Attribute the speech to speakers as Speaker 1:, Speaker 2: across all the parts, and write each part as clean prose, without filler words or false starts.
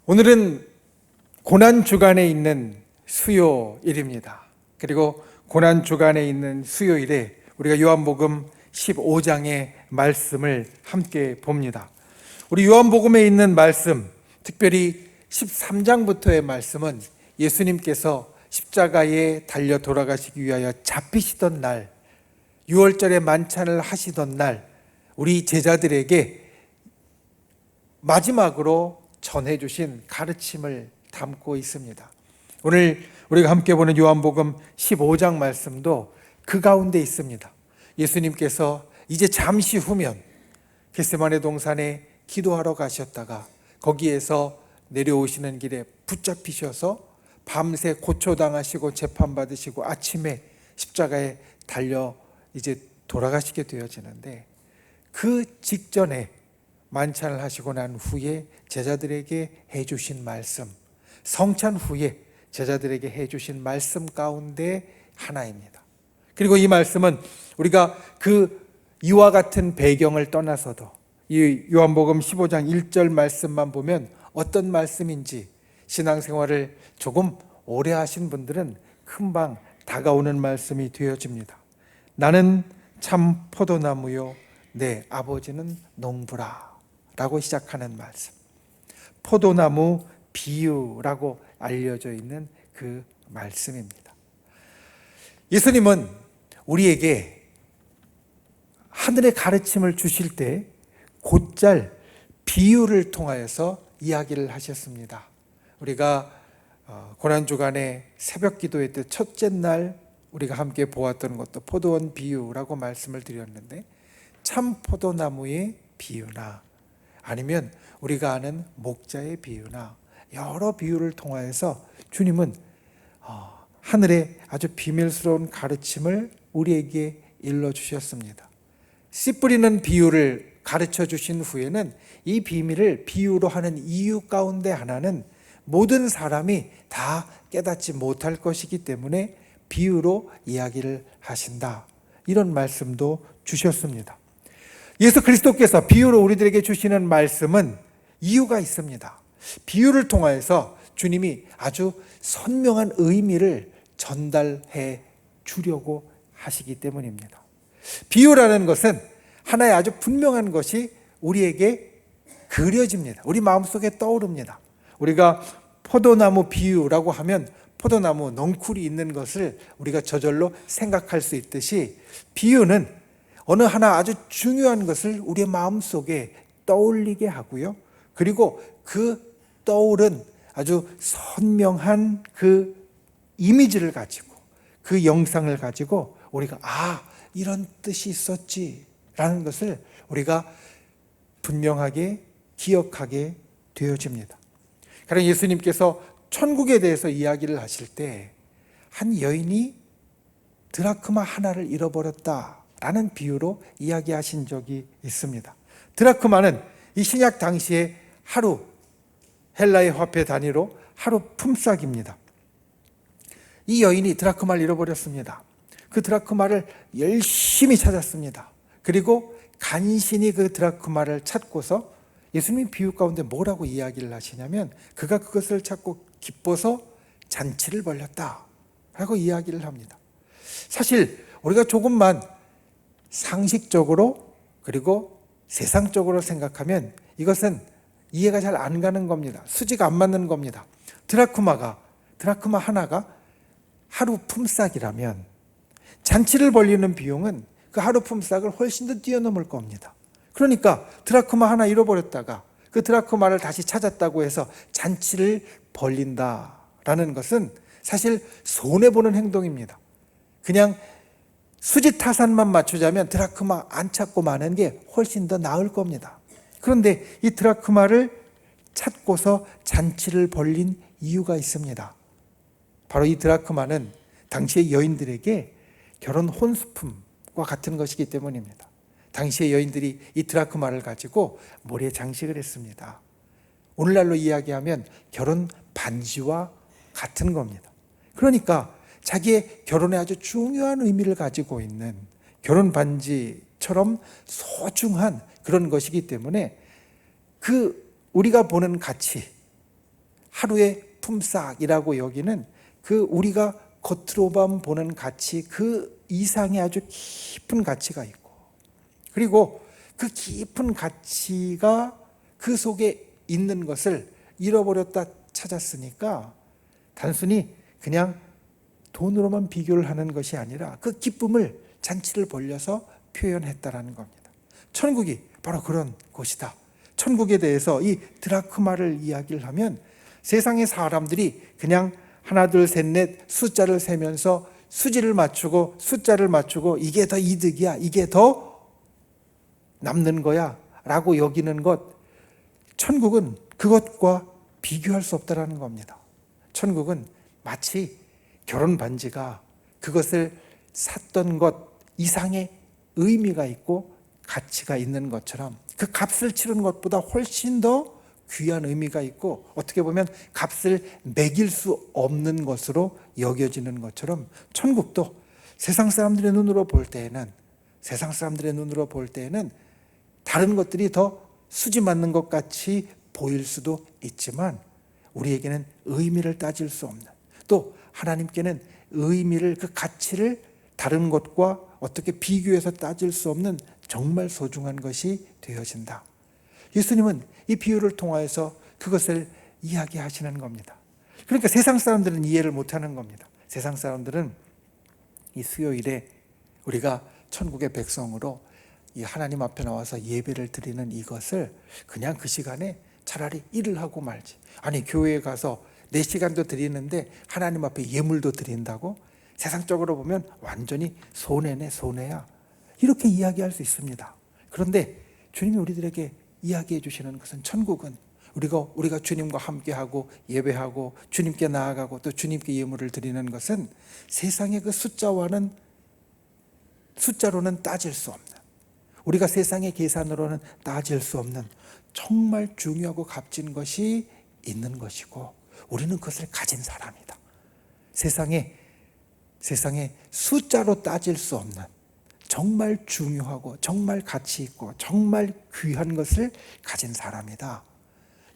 Speaker 1: 오늘은 고난주간에 있는 수요일입니다. 그리고 고난주간에 있는 수요일에 우리가 요한복음 15장의 말씀을 함께 봅니다. 우리 요한복음에 있는 말씀, 특별히 13장부터의 말씀은 예수님께서 십자가에 달려 돌아가시기 위하여 잡히시던 날, 6월절에 만찬을 하시던 날, 우리 제자들에게 마지막으로 전해주신 가르침을 담고 있습니다. 오늘 우리가 함께 보는 요한복음 15장 말씀도 그 가운데 있습니다. 예수님께서 이제 잠시 후면 겟세마네 동산에 기도하러 가셨다가 거기에서 내려오시는 길에 붙잡히셔서 밤새 고초당하시고 재판받으시고 아침에 십자가에 달려 이제 돌아가시게 되어지는데, 그 직전에 만찬을 하시고 난 후에 제자들에게 해주신 말씀, 성찬 후에 제자들에게 해주신 말씀 가운데 하나입니다. 그리고 이 말씀은 우리가 그 이와 같은 배경을 떠나서도 이 요한복음 15장 1절 말씀만 보면 어떤 말씀인지 신앙생활을 조금 오래 하신 분들은 금방 다가오는 말씀이 되어집니다. 나는 참 포도나무요 내 아버지는 농부라 라고 시작하는 말씀, 포도나무 비유라고 알려져 있는 그 말씀입니다. 예수님은 우리에게 하늘의 가르침을 주실 때 곧잘 비유를 통하여서 이야기를 하셨습니다. 우리가 고난주간에 새벽 기도회 때 첫째 날 우리가 함께 보았던 것도 포도원 비유라고 말씀을 드렸는데, 참 포도나무의 비유나 아니면 우리가 아는 목자의 비유나 여러 비유를 통하여서 주님은 하늘의 아주 비밀스러운 가르침을 우리에게 일러주셨습니다. 씨 뿌리는 비유를 가르쳐 주신 후에는 이 비밀을 비유로 하는 이유 가운데 하나는 모든 사람이 다 깨닫지 못할 것이기 때문에 비유로 이야기를 하신다, 이런 말씀도 주셨습니다. 예수 그리스도께서 비유로 우리들에게 주시는 말씀은 이유가 있습니다. 비유를 통하여서 주님이 아주 선명한 의미를 전달해 주려고 하시기 때문입니다. 비유라는 것은 하나의 아주 분명한 것이 우리에게 그려집니다. 우리 마음속에 떠오릅니다. 우리가 포도나무 비유라고 하면 포도나무 넝쿨이 있는 것을 우리가 저절로 생각할 수 있듯이, 비유는 어느 하나 아주 중요한 것을 우리의 마음속에 떠올리게 하고요, 그리고 그 떠오른 아주 선명한 그 이미지를 가지고, 그 영상을 가지고 우리가 이런 뜻이 있었지 라는 것을 우리가 분명하게 기억하게 되어집니다. 그러나 예수님께서 천국에 대해서 이야기를 하실 때 한 여인이 드라크마 하나를 잃어버렸다 라는 비유로 이야기하신 적이 있습니다. 드라크마는 이 신약 당시에 하루, 헬라의 화폐 단위로 하루 품삯입니다. 이 여인이 드라크마를 잃어버렸습니다. 그 드라크마를 열심히 찾았습니다. 그리고 간신히 그 드라크마를 찾고서 예수님이 비유 가운데 뭐라고 이야기를 하시냐면, 그가 그것을 찾고 기뻐서 잔치를 벌였다 라고 이야기를 합니다. 사실 우리가 조금만 상식적으로 그리고 세상적으로 생각하면 이것은 이해가 잘 안 가는 겁니다. 수지가 안 맞는 겁니다. 드라크마 하나가 하루 품삯이라면 잔치를 벌리는 비용은 그 하루 품삯을 훨씬 더 뛰어넘을 겁니다. 그러니까 드라크마 하나 잃어버렸다가 그 드라크마를 다시 찾았다고 해서 잔치를 벌린다라는 것은 사실 손해보는 행동입니다. 그냥 수지타산만 맞추자면 드라크마 안 찾고 마는 게 훨씬 더 나을 겁니다. 그런데 이 드라크마를 찾고서 잔치를 벌린 이유가 있습니다. 바로 이 드라크마는 당시의 여인들에게 결혼 혼수품과 같은 것이기 때문입니다. 당시의 여인들이 이 드라크마를 가지고 머리에 장식을 했습니다. 오늘날로 이야기하면 결혼 반지와 같은 겁니다. 그러니까 자기의 결혼에 아주 중요한 의미를 가지고 있는 결혼 반지처럼 소중한 그런 것이기 때문에 그 우리가 보는 가치, 하루의 품삯이라고 여기는 그 우리가 겉으로만 보는 가치 그 이상의 아주 깊은 가치가 있고, 그리고 그 깊은 가치가 그 속에 있는 것을 잃어버렸다 찾았으니까 단순히 그냥 돈으로만 비교를 하는 것이 아니라 그 기쁨을 잔치를 벌려서 표현했다라는 겁니다. 천국이 바로 그런 곳이다. 천국에 대해서 이 드라크마를 이야기를 하면 세상의 사람들이 그냥 하나 둘 셋 넷 숫자를 세면서 수지를 맞추고 숫자를 맞추고 이게 더 이득이야, 이게 더 남는 거야 라고 여기는 것, 천국은 그것과 비교할 수 없다라는 겁니다. 천국은 마치 결혼 반지가 그것을 샀던 것 이상의 의미가 있고 가치가 있는 것처럼 그 값을 치른 것보다 훨씬 더 귀한 의미가 있고 어떻게 보면 값을 매길 수 없는 것으로 여겨지는 것처럼 천국도 세상 사람들의 눈으로 볼 때에는 다른 것들이 더 수지 맞는 것 같이 보일 수도 있지만 우리에게는 의미를 따질 수 없는, 또 하나님께는 의미를, 그 가치를 다른 것과 어떻게 비교해서 따질 수 없는 정말 소중한 것이 되어진다. 예수님은 이 비유를 통하여서 그것을 이야기하시는 겁니다. 그러니까 세상 사람들은 이해를 못하는 겁니다. 세상 사람들은 이 수요일에 우리가 천국의 백성으로 이 하나님 앞에 나와서 예배를 드리는 이것을 그냥 그 시간에 차라리 일을 하고 말지, 아니 교회에 가서 4시간도 드리는데 하나님 앞에 예물도 드린다고? 세상적으로 보면 완전히 손해네, 손해야, 이렇게 이야기할 수 있습니다. 그런데 주님이 우리들에게 이야기해 주시는 것은 천국은 우리가 주님과 함께하고 예배하고 주님께 나아가고 또 주님께 예물을 드리는 것은 세상의 그 숫자로는 따질 수 없는, 우리가 세상의 계산으로는 따질 수 없는 정말 중요하고 값진 것이 있는 것이고 우리는 그것을 가진 사람이다. 세상에 숫자로 따질 수 없는 정말 중요하고 정말 가치 있고 정말 귀한 것을 가진 사람이다.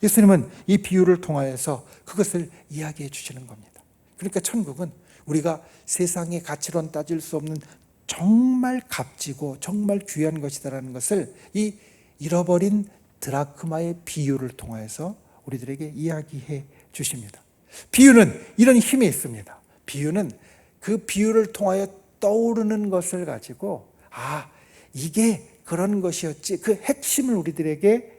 Speaker 1: 예수님은 이 비유를 통하여서 그것을 이야기해 주시는 겁니다. 그러니까 천국은 우리가 세상의 가치로는 따질 수 없는 정말 값지고 정말 귀한 것이다라는 것을 이 잃어버린 드라크마의 비유를 통해서 우리들에게 이야기해 주십니다. 비유는 이런 힘이 있습니다. 비유는 그 비유를 통하여 떠오르는 것을 가지고 이게 그런 것이었지, 그 핵심을 우리들에게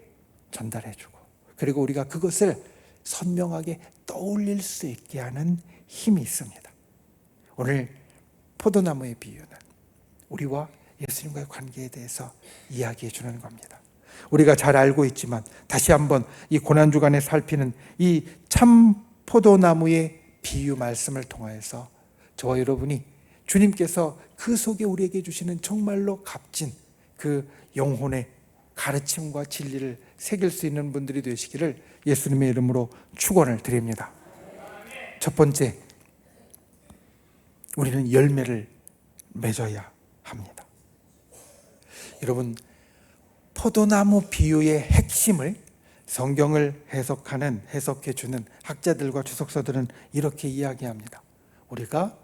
Speaker 1: 전달해 주고, 그리고 우리가 그것을 선명하게 떠올릴 수 있게 하는 힘이 있습니다. 오늘 포도나무의 비유는 우리와 예수님과의 관계에 대해서 이야기해 주는 겁니다. 우리가 잘 알고 있지만 다시 한번 이 고난주간에 살피는 이 참 포도나무의 비유 말씀을 통해서 저와 여러분이 주님께서 그 속에 우리에게 주시는 정말로 값진 그 영혼의 가르침과 진리를 새길 수 있는 분들이 되시기를 예수님의 이름으로 축원을 드립니다. 첫 번째, 우리는 열매를 맺어야 합니다. 여러분, 포도나무 비유의 핵심을 성경을 해석해 주는 학자들과 주석서들은 이렇게 이야기합니다. 우리가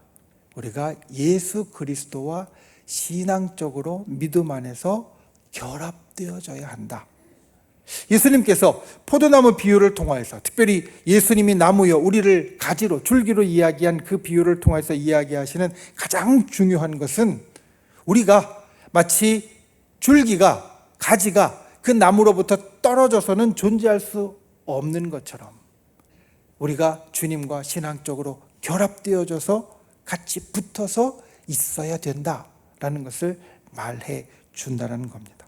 Speaker 1: 예수 그리스도와 신앙적으로 믿음 안에서 결합되어져야 한다. 예수님께서 포도나무 비유를 통해서, 특별히 예수님이 나무여 우리를 가지로 줄기로 이야기한 그 비유를 통해서 이야기하시는 가장 중요한 것은 우리가 마치 줄기가, 가지가 그 나무로부터 떨어져서는 존재할 수 없는 것처럼 우리가 주님과 신앙적으로 결합되어져서 같이 붙어서 있어야 된다라는 것을 말해 준다는 겁니다.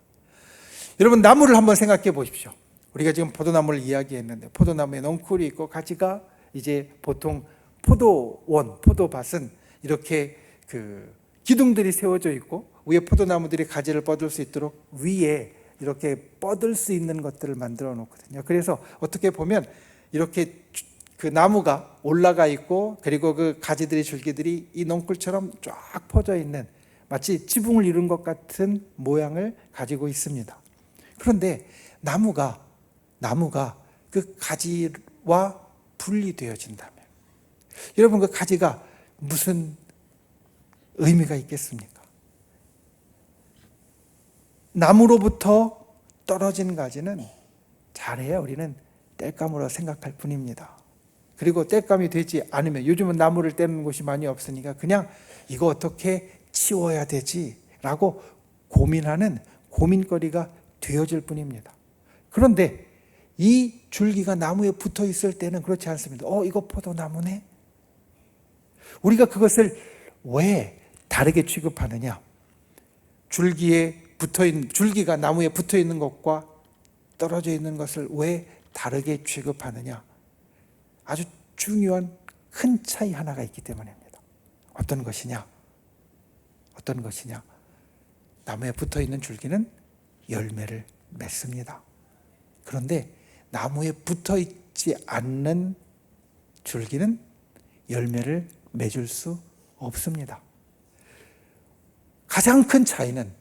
Speaker 1: 여러분, 나무를 한번 생각해 보십시오. 우리가 지금 포도나무를 이야기했는데 포도나무에 넝쿨이 있고 가지가, 이제 보통 포도밭은 이렇게 그 기둥들이 세워져 있고 위에 포도나무들이 가지를 뻗을 수 있도록 위에 이렇게 뻗을 수 있는 것들을 만들어 놓거든요. 그래서 어떻게 보면 이렇게 그 나무가 올라가 있고 그리고 그 가지들이, 줄기들이 이 넝쿨처럼 쫙 퍼져 있는 마치 지붕을 이룬 것 같은 모양을 가지고 있습니다. 그런데 나무가 그 가지와 분리되어진다면 여러분 그 가지가 무슨 의미가 있겠습니까? 나무로부터 떨어진 가지는 잘해야 우리는 땔감으로 생각할 뿐입니다. 그리고 땔감이 되지 않으면 요즘은 나무를 떼는 곳이 많이 없으니까 그냥 이거 어떻게 치워야 되지? 라고 고민하는 고민거리가 되어질 뿐입니다. 그런데 이 줄기가 나무에 붙어 있을 때는 그렇지 않습니다. 이거 포도나무네? 우리가 그것을 왜 다르게 취급하느냐? 줄기가 나무에 붙어 있는 것과 떨어져 있는 것을 왜 다르게 취급하느냐? 아주 중요한 큰 차이 하나가 있기 때문입니다. 어떤 것이냐? 나무에 붙어 있는 줄기는 열매를 맺습니다. 그런데 나무에 붙어 있지 않는 줄기는 열매를 맺을 수 없습니다. 가장 큰 차이는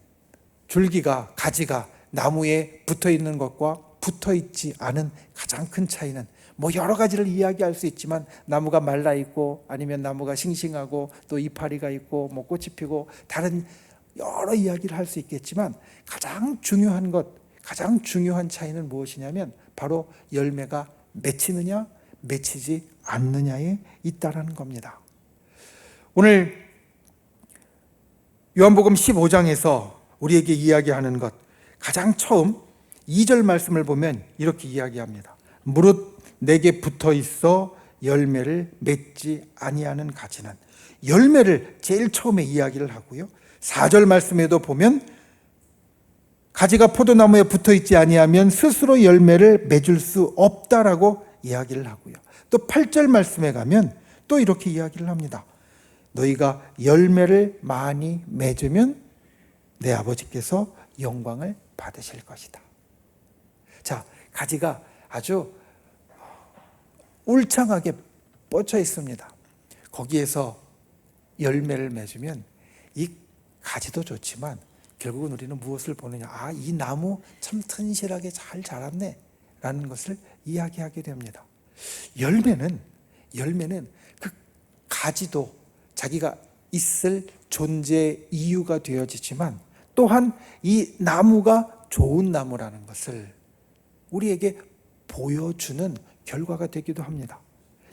Speaker 1: 가지가 나무에 붙어 있는 것과 붙어 있지 않은 가장 큰 차이는 여러 가지를 이야기할 수 있지만 나무가 말라 있고 아니면 나무가 싱싱하고 또 이파리가 있고 꽃이 피고 다른 여러 이야기를 할 수 있겠지만 가장 중요한 차이는 무엇이냐면 바로 열매가 맺히느냐 맺히지 않느냐에 있다라는 겁니다. 오늘 요한복음 15장에서 우리에게 이야기하는 것 가장 처음 2절 말씀을 보면 이렇게 이야기합니다. 무릇 내게 붙어 있어 열매를 맺지 아니하는 가지는 열매를 제일 처음에 이야기를 하고요. 4절 말씀에도 보면 가지가 포도나무에 붙어 있지 아니하면 스스로 열매를 맺을 수 없다라고 이야기를 하고요. 또 8절 말씀에 가면 또 이렇게 이야기를 합니다. 너희가 열매를 많이 맺으면 내 아버지께서 영광을 받으실 것이다. 자, 가지가 아주 울창하게 뻗쳐 있습니다. 거기에서 열매를 맺으면 이 가지도 좋지만 결국은 우리는 무엇을 보느냐? 이 나무 참 튼실하게 잘 자랐네 라는 것을 이야기하게 됩니다. 열매는 그 가지도 자기가 있을 존재 이유가 되어지지만 또한 이 나무가 좋은 나무라는 것을 우리에게 보여주는 결과가 되기도 합니다.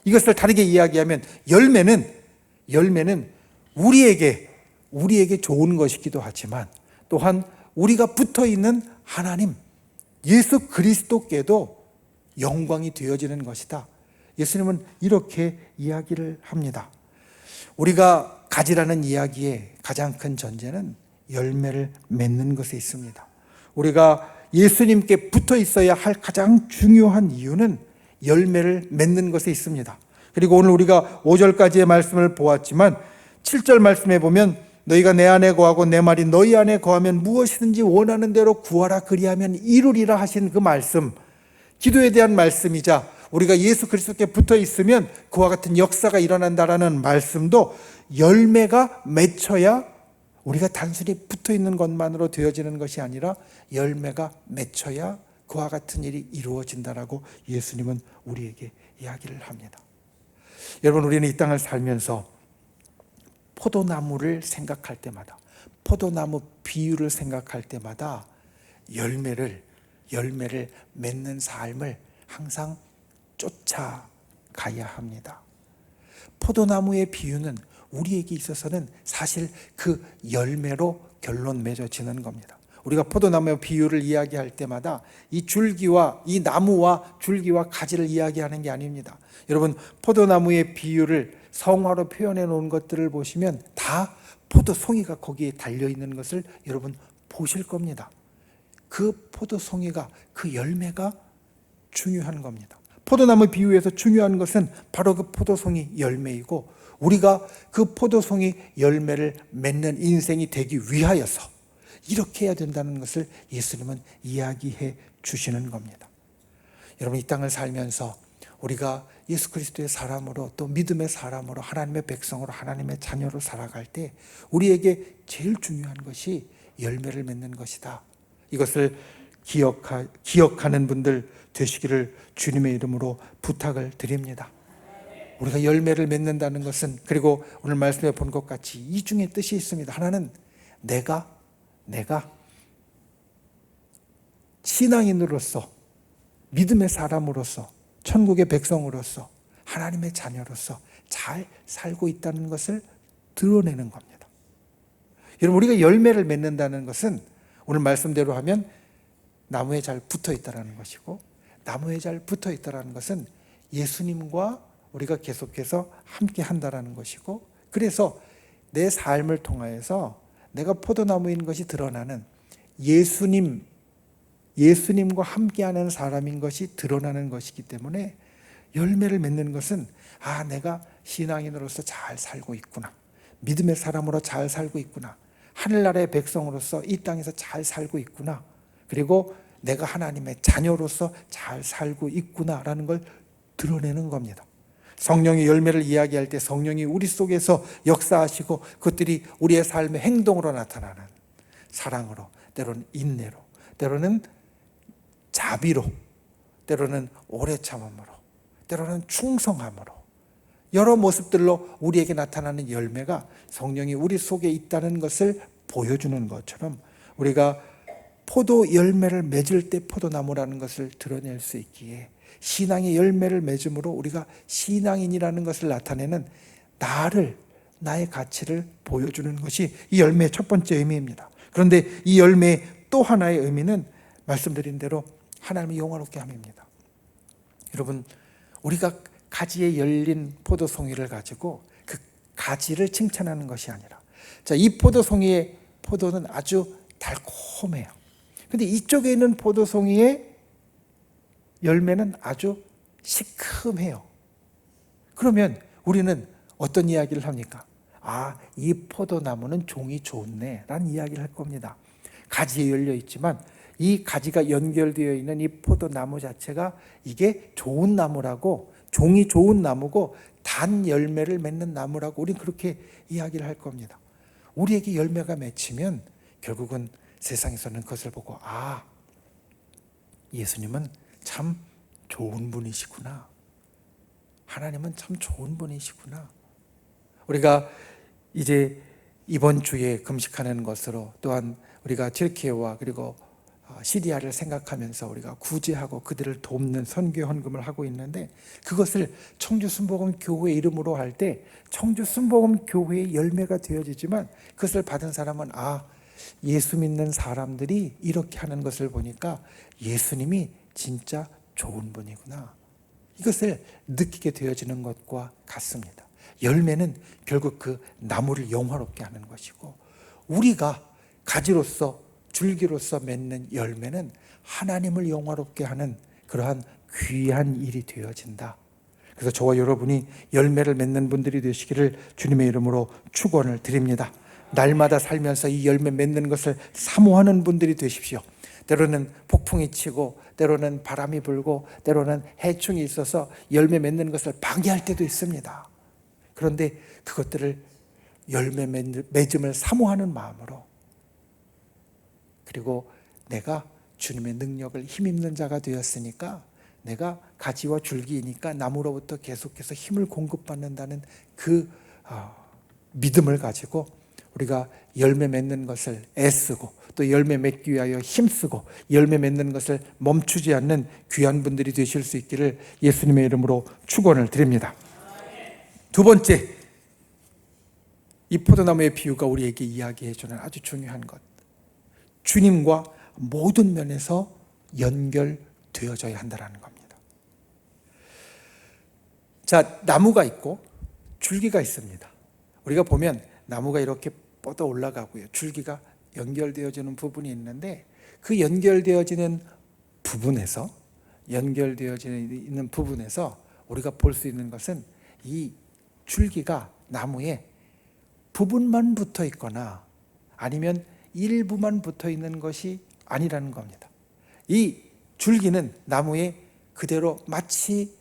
Speaker 1: 이것을 다르게 이야기하면 열매는 우리에게 좋은 것이기도 하지만 또한 우리가 붙어 있는 하나님, 예수 그리스도께도 영광이 되어지는 것이다. 예수님은 이렇게 이야기를 합니다. 우리가 가지라는 이야기의 가장 큰 전제는 열매를 맺는 것에 있습니다. 우리가 예수님께 붙어 있어야 할 가장 중요한 이유는 열매를 맺는 것에 있습니다. 그리고 오늘 우리가 5절까지의 말씀을 보았지만 7절 말씀에 보면 너희가 내 안에 거하고 내 말이 너희 안에 거하면 무엇이든지 원하는 대로 구하라 그리하면 이루리라 하신 그 말씀, 기도에 대한 말씀이자 우리가 예수 그리스도께 붙어 있으면 그와 같은 역사가 일어난다라는 말씀도 열매가 맺혀야 우리가 단순히 붙어 있는 것만으로 되어지는 것이 아니라 열매가 맺혀야 그와 같은 일이 이루어진다라고 예수님은 우리에게 이야기를 합니다. 여러분, 우리는 이 땅을 살면서 포도나무를 생각할 때마다, 포도나무 비유를 생각할 때마다 열매를 맺는 삶을 항상 쫓아가야 합니다. 포도나무의 비유는 우리에게 있어서는 사실 그 열매로 결론 맺어지는 겁니다. 우리가 포도나무의 비유를 이야기할 때마다 이 줄기와 이 나무와 줄기와 가지를 이야기하는 게 아닙니다. 여러분, 포도나무의 비유를 성화로 표현해 놓은 것들을 보시면 다 포도송이가 거기에 달려있는 것을 여러분 보실 겁니다. 그 포도송이가, 그 열매가 중요한 겁니다. 포도나무 비유에서 중요한 것은 바로 그 포도송이 열매이고 우리가 그 포도송이 열매를 맺는 인생이 되기 위하여서 이렇게 해야 된다는 것을 예수님은 이야기해 주시는 겁니다. 여러분, 이 땅을 살면서 우리가 예수 그리스도의 사람으로 또 믿음의 사람으로 하나님의 백성으로 하나님의 자녀로 살아갈 때 우리에게 제일 중요한 것이 열매를 맺는 것이다. 이것을 기억하는 분들 되시기를 주님의 이름으로 부탁을 드립니다. 우리가 열매를 맺는다는 것은, 그리고 오늘 말씀에 본 것 같이 이 중에 뜻이 있습니다. 하나는 내가 신앙인으로서, 믿음의 사람으로서, 천국의 백성으로서, 하나님의 자녀로서 잘 살고 있다는 것을 드러내는 겁니다. 여러분, 우리가 열매를 맺는다는 것은 오늘 말씀대로 하면 나무에 잘 붙어 있다는 것이고, 나무에 잘 붙어 있다는 것은 예수님과 우리가 계속해서 함께 한다는 것이고, 그래서 내 삶을 통하여서 내가 포도나무인 것이 드러나는, 예수님과 함께하는 사람인 것이 드러나는 것이기 때문에 열매를 맺는 것은 내가 신앙인으로서 잘 살고 있구나, 믿음의 사람으로 잘 살고 있구나, 하늘나라의 백성으로서 이 땅에서 잘 살고 있구나, 그리고 내가 하나님의 자녀로서 잘 살고 있구나라는 걸 드러내는 겁니다. 성령의 열매를 이야기할 때 성령이 우리 속에서 역사하시고 그것들이 우리의 삶의 행동으로 나타나는, 사랑으로, 때로는 인내로, 때로는 자비로, 때로는 오래 참음으로, 때로는 충성함으로, 여러 모습들로 우리에게 나타나는 열매가 성령이 우리 속에 있다는 것을 보여주는 것처럼, 우리가 포도 열매를 맺을 때 포도나무라는 것을 드러낼 수 있기에 신앙의 열매를 맺음으로 우리가 신앙인이라는 것을 나타내는, 나의 가치를 보여주는 것이 이 열매의 첫 번째 의미입니다. 그런데 이 열매의 또 하나의 의미는 말씀드린 대로 하나님을 영화롭게 함입니다. 여러분, 우리가 가지에 열린 포도송이를 가지고 그 가지를 칭찬하는 것이 아니라, 이 포도송이의 포도는 아주 달콤해요. 근데 이쪽에 있는 포도송이의 열매는 아주 시큼해요. 그러면 우리는 어떤 이야기를 합니까? 이 포도나무는 종이 좋네 라는 이야기를 할 겁니다. 가지에 열려 있지만 이 가지가 연결되어 있는 이 포도나무 자체가 이게 좋은 나무라고, 종이 좋은 나무고 단 열매를 맺는 나무라고 우리는 그렇게 이야기를 할 겁니다. 우리에게 열매가 맺히면 결국은 세상에서는 그것을 보고 예수님은 참 좋은 분이시구나, 하나님은 참 좋은 분이시구나. 우리가 이제 이번 주에 금식하는 것으로 또한 우리가 튀르키예와 그리고 시리아를 생각하면서 우리가 구제하고 그들을 돕는 선교 헌금을 하고 있는데, 그것을 청주순복음교회 이름으로 할 때 청주순복음교회의 열매가 되어지지만, 그것을 받은 사람은 예수 믿는 사람들이 이렇게 하는 것을 보니까 예수님이 진짜 좋은 분이구나, 이것을 느끼게 되어지는 것과 같습니다. 열매는 결국 그 나무를 영화롭게 하는 것이고, 우리가 가지로서, 줄기로서 맺는 열매는 하나님을 영화롭게 하는 그러한 귀한 일이 되어진다. 그래서 저와 여러분이 열매를 맺는 분들이 되시기를 주님의 이름으로 축원을 드립니다. 날마다 살면서 이 열매 맺는 것을 사모하는 분들이 되십시오. 때로는 폭풍이 치고, 때로는 바람이 불고, 때로는 해충이 있어서 열매 맺는 것을 방해할 때도 있습니다. 그런데 그것들을 열매 맺음을 사모하는 마음으로, 그리고 내가 주님의 능력을 힘입는 자가 되었으니까, 내가 가지와 줄기이니까 나무로부터 계속해서 힘을 공급받는다는 그 믿음을 가지고 우리가 열매 맺는 것을 애쓰고, 또 열매 맺기 위하여 힘쓰고 열매 맺는 것을 멈추지 않는 귀한 분들이 되실 수 있기를 예수님의 이름으로 축원을 드립니다. 두 번째, 이 포도나무의 비유가 우리에게 이야기해 주는 아주 중요한 것, 주님과 모든 면에서 연결되어져야 한다는 겁니다. 나무가 있고 줄기가 있습니다. 우리가 보면 나무가 이렇게 뻗어 올라가고요, 줄기가 연결되어지는 부분이 있는데, 그 연결되어지는 부분에서 우리가 볼 수 있는 것은 이 줄기가 나무에 부분만 붙어 있거나 아니면 일부만 붙어 있는 것이 아니라는 겁니다. 이 줄기는 나무에 그대로 마치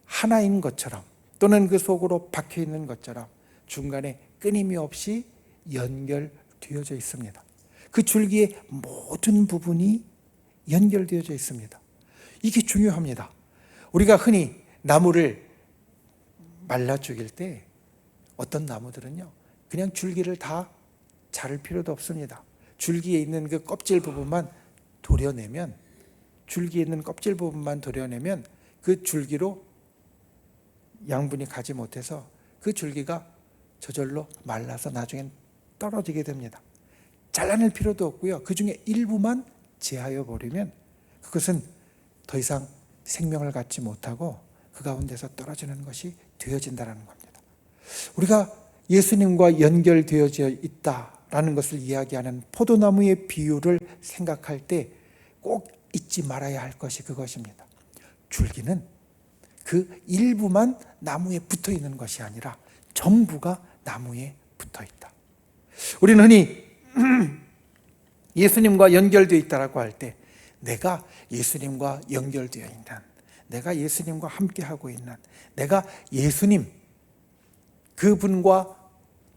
Speaker 1: 하나인 것처럼, 또는 그 속으로 박혀 있는 것처럼 중간에 끊임이 없이 연결되어져 있습니다. 그 줄기의 모든 부분이 연결되어져 있습니다. 이게 중요합니다. 우리가 흔히 나무를 말라 죽일 때 어떤 나무들은요, 그냥 줄기를 다 자를 필요도 없습니다. 줄기에 있는 그 껍질 부분만 도려내면, 줄기에 있는 껍질 부분만 도려내면 그 줄기로 양분이 가지 못해서 그 줄기가 저절로 말라서 나중엔 떨어지게 됩니다. 잘라낼 필요도 없고요. 그 중에 일부만 제하여 버리면 그것은 더 이상 생명을 갖지 못하고 그 가운데서 떨어지는 것이 되어진다는 겁니다. 우리가 예수님과 연결되어져 있다라는 것을 이야기하는 포도나무의 비유를 생각할 때 꼭 잊지 말아야 할 것이 그것입니다. 줄기는 그 일부만 나무에 붙어 있는 것이 아니라 전부가 나무에 붙어 있다. 우리는 흔히 예수님과 연결되어 있다라고 할 때 내가 예수님과 연결되어 있는, 내가 예수님과 함께하고 있는, 내가 예수님 그분과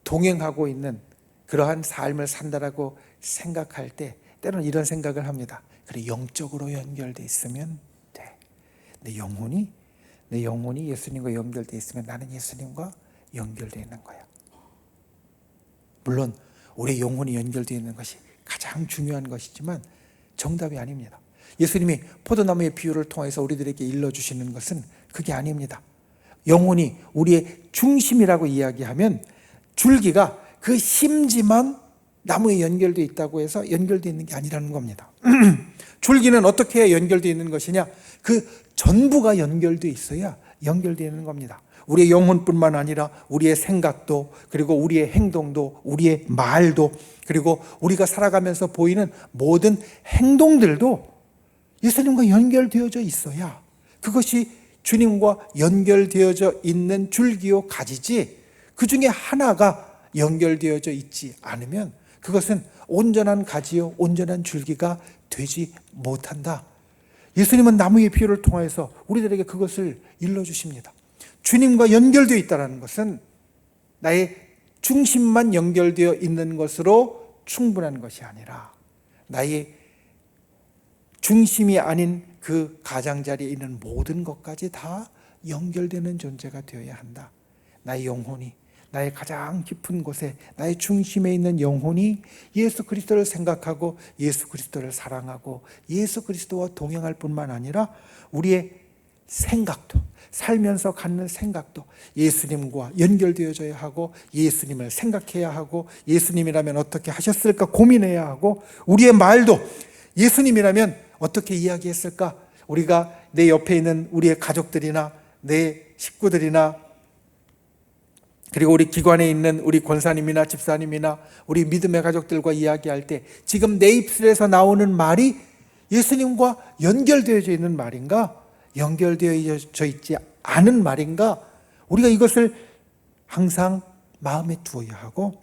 Speaker 1: 동행하고 있는 그러한 삶을 산다라고 생각할 때 때로는 이런 생각을 합니다. 그래, 영적으로 연결되어 있으면 돼. 내 영혼이 예수님과 연결되어 있으면 나는 예수님과 연결되어 있는 거야. 물론 우리의 영혼이 연결되어 있는 것이 가장 중요한 것이지만 정답이 아닙니다. 예수님이 포도나무의 비유를 통해서 우리들에게 일러주시는 것은 그게 아닙니다. 영혼이 우리의 중심이라고 이야기하면 줄기가 그 심지만 나무에 연결되어 있다고 해서 연결되어 있는 게 아니라는 겁니다. 줄기는 어떻게 연결되어 있는 것이냐? 그 전부가 연결되어 있어야 연결되어 있는 겁니다. 우리의 영혼뿐만 아니라 우리의 생각도, 그리고 우리의 행동도, 우리의 말도, 그리고 우리가 살아가면서 보이는 모든 행동들도 예수님과 연결되어져 있어야 그것이 주님과 연결되어져 있는 줄기요 가지지, 그 중에 하나가 연결되어져 있지 않으면 그것은 온전한 가지요 온전한 줄기가 되지 못한다. 예수님은 나무의 비유를 통해서 우리들에게 그것을 일러주십니다. 주님과 연결되어 있다는 것은 나의 중심만 연결되어 있는 것으로 충분한 것이 아니라 나의 중심이 아닌 그 가장자리에 있는 모든 것까지 다 연결되는 존재가 되어야 한다. 나의 영혼이, 나의 가장 깊은 곳에 나의 중심에 있는 영혼이 예수 그리스도를 생각하고 예수 그리스도를 사랑하고 예수 그리스도와 동행할 뿐만 아니라 우리의 생각도, 살면서 갖는 생각도 예수님과 연결되어져야 하고, 예수님을 생각해야 하고, 예수님이라면 어떻게 하셨을까 고민해야 하고, 우리의 말도 예수님이라면 어떻게 이야기했을까, 우리가 내 옆에 있는 우리의 가족들이나 내 식구들이나 그리고 우리 기관에 있는 우리 권사님이나 집사님이나 우리 믿음의 가족들과 이야기할 때 지금 내 입술에서 나오는 말이 예수님과 연결되어져 있는 말인가, 연결되어져 있지 않은 말인가, 우리가 이것을 항상 마음에 두어야 하고,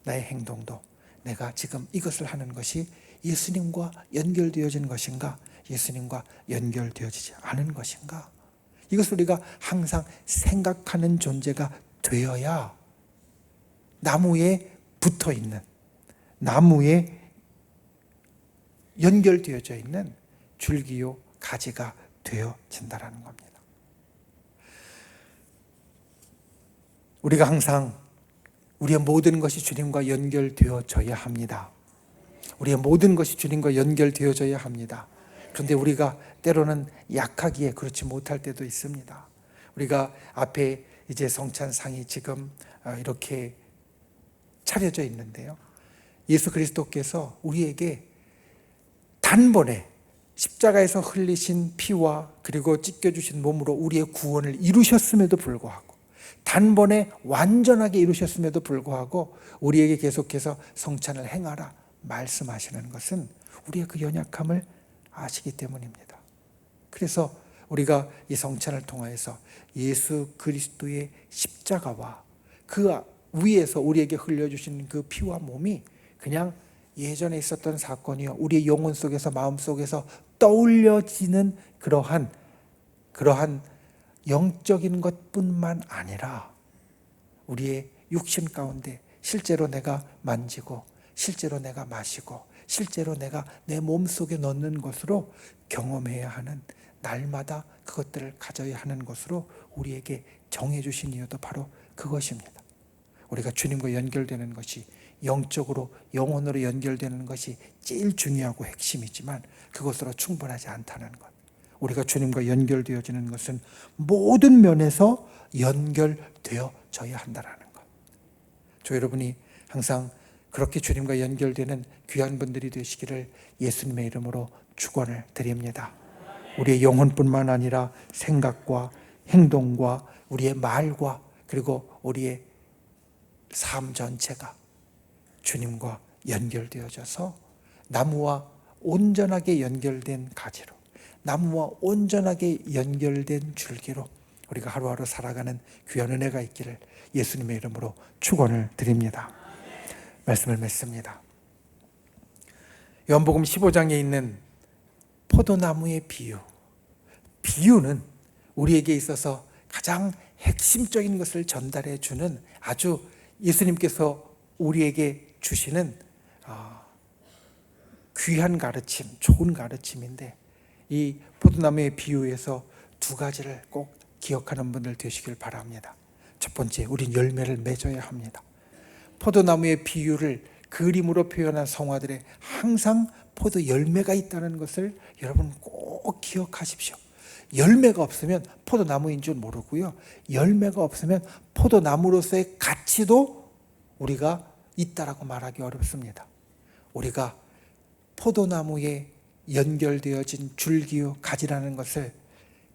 Speaker 1: 나의 행동도 내가 지금 이것을 하는 것이 예수님과 연결되어진 것인가, 예수님과 연결되어지지 않은 것인가, 이것을 우리가 항상 생각하는 존재가 되어야 나무에 붙어 있는, 나무에 연결되어져 있는 줄기요 가지가 되어진다는 겁니다. 우리가 항상 우리의 모든 것이 주님과 연결되어져야 합니다. 우리의 모든 것이 주님과 연결되어져야 합니다. 그런데 우리가 때로는 약하기에 그렇지 못할 때도 있습니다. 우리가 앞에 이제 성찬상이 지금 이렇게 차려져 있는데요, 예수 그리스도께서 우리에게 단번에 십자가에서 흘리신 피와 그리고 찢겨주신 몸으로 우리의 구원을 이루셨음에도 불구하고, 단번에 완전하게 이루셨음에도 불구하고 우리에게 계속해서 성찬을 행하라 말씀하시는 것은 우리의 그 연약함을 아시기 때문입니다. 그래서 우리가 이 성찬을 통해서 예수 그리스도의 십자가와 그 위에서 우리에게 흘려주신 그 피와 몸이 그냥 예전에 있었던 사건이요, 우리의 영혼 속에서 마음 속에서 떠올려지는 그러한 영적인 것뿐만 아니라 우리의 육신 가운데 실제로 내가 만지고, 실제로 내가 마시고, 실제로 내가 내 몸속에 넣는 것으로 경험해야 하는, 날마다 그것들을 가져야 하는 것으로 우리에게 정해주신 이유도 바로 그것입니다. 우리가 주님과 연결되는 것이, 영적으로 영혼으로 연결되는 것이 제일 중요하고 핵심이지만 그것으로 충분하지 않다는 것. 우리가 주님과 연결되어지는 것은 모든 면에서 연결되어져야 한다는 것. 저 여러분이 항상 그렇게 주님과 연결되는 귀한 분들이 되시기를 예수님의 이름으로 축원을 드립니다. 우리의 영혼뿐만 아니라 생각과 행동과 우리의 말과 그리고 우리의 삶 전체가 주님과 연결되어져서 나무와 온전하게 연결된 가지로, 나무와 온전하게 연결된 줄기로 우리가 하루하루 살아가는 귀한 은혜가 있기를 예수님의 이름으로 축원을 드립니다. 말씀을 맺습니다. 요한복음 15장에 있는 포도나무의 비유, 비유는 우리에게 있어서 가장 핵심적인 것을 전달해 주는, 아주 예수님께서 우리에게 주시는 귀한 가르침, 좋은 가르침인데, 이 포도나무의 비유에서 두 가지를 꼭 기억하는 분들 되시길 바랍니다. 첫 번째, 우린 열매를 맺어야 합니다. 포도나무의 비유를 그림으로 표현한 성화들에 항상 포도 열매가 있다는 것을 여러분 꼭 기억하십시오. 열매가 없으면 포도나무인 줄 모르고요, 열매가 없으면 포도나무로서의 가치도 우리가 있다라고 말하기 어렵습니다. 우리가 포도나무에 연결되어진 줄기요 가지라는 것을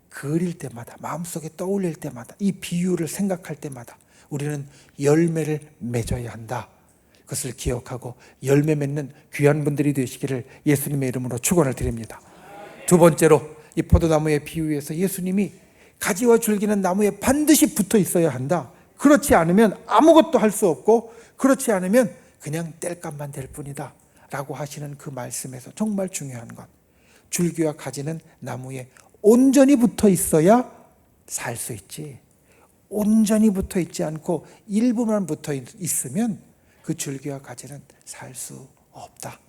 Speaker 1: 그릴 때마다, 마음속에 떠올릴 때마다, 이 비유를 생각할 때마다 우리는 열매를 맺어야 한다. 그것을 기억하고 열매 맺는 귀한 분들이 되시기를 예수님의 이름으로 축원을 드립니다. 두 번째로, 이 포도나무의 비유에서 예수님이 가지와 줄기는 나무에 반드시 붙어 있어야 한다. 그렇지 않으면 아무것도 할 수 없고, 그렇지 않으면 그냥 땔감만 될 뿐이다 라고 하시는 그 말씀에서 정말 중요한 것, 줄기와 가지는 나무에 온전히 붙어 있어야 살 수 있지, 온전히 붙어 있지 않고 일부만 붙어 있으면 그 줄기와 가지는 살 수 없다.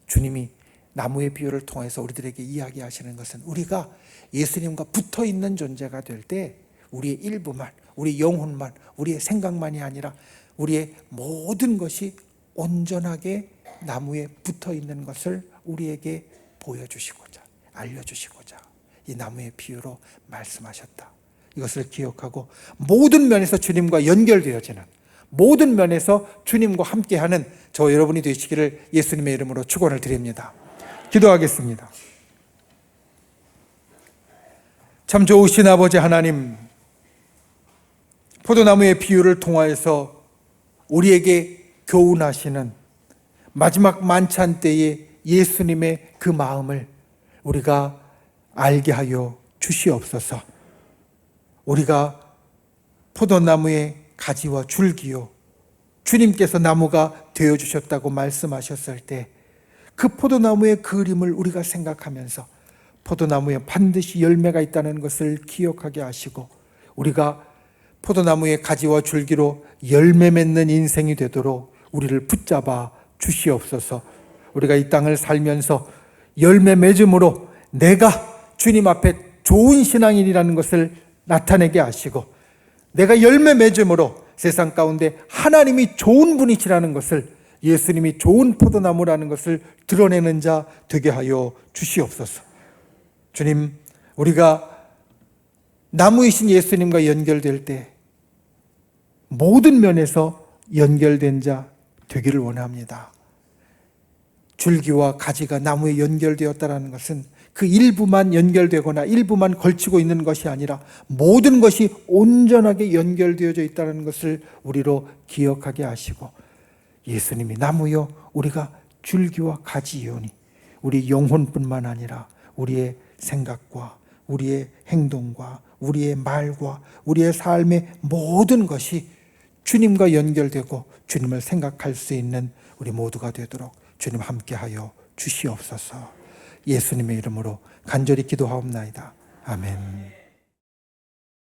Speaker 1: 주님이 나무의 비유를 통해서 우리들에게 이야기하시는 것은, 우리가 예수님과 붙어 있는 존재가 될 때 우리의 일부만, 우리 영혼만, 우리의 생각만이 아니라 우리의 모든 것이 온전하게 나무에 붙어 있는 것을 우리에게 보여주시고자, 알려주시고자 이 나무의 비유로 말씀하셨다. 이것을 기억하고 모든 면에서 주님과 연결되어지는, 모든 면에서 주님과 함께하는 저 여러분이 되시기를 예수님의 이름으로 축원을 드립니다. 기도하겠습니다. 참 좋으신 아버지 하나님, 포도나무의 비유를 통하여서 우리에게 교훈하시는 마지막 만찬 때의 예수님의 그 마음을 우리가 알게 하여 주시옵소서. 우리가 포도나무의 가지와 줄기요, 주님께서 나무가 되어주셨다고 말씀하셨을 때 그 포도나무의 그림을 우리가 생각하면서 포도나무에 반드시 열매가 있다는 것을 기억하게 하시고, 우리가 포도나무의 가지와 줄기로 열매 맺는 인생이 되도록 우리를 붙잡아 주시옵소서. 우리가 이 땅을 살면서 열매 맺음으로 내가 주님 앞에 좋은 신앙인이라는 것을 나타내게 하시고, 내가 열매 맺음으로 세상 가운데 하나님이 좋은 분이시라는 것을, 예수님이 좋은 포도나무라는 것을 드러내는 자 되게 하여 주시옵소서. 주님, 우리가 나무이신 예수님과 연결될 때 모든 면에서 연결된 자 되기를 원합니다. 줄기와 가지가 나무에 연결되었다는 것은 그 일부만 연결되거나 일부만 걸치고 있는 것이 아니라 모든 것이 온전하게 연결되어져 있다는 것을 우리로 기억하게 하시고, 예수님이 나무요 우리가 줄기와 가지이오니 우리 영혼뿐만 아니라 우리의 생각과 우리의 행동과 우리의 말과 우리의 삶의 모든 것이 주님과 연결되고 주님을 생각할 수 있는 우리 모두가 되도록 주님 함께하여 주시옵소서. 예수님의 이름으로 간절히 기도하옵나이다. 아멘.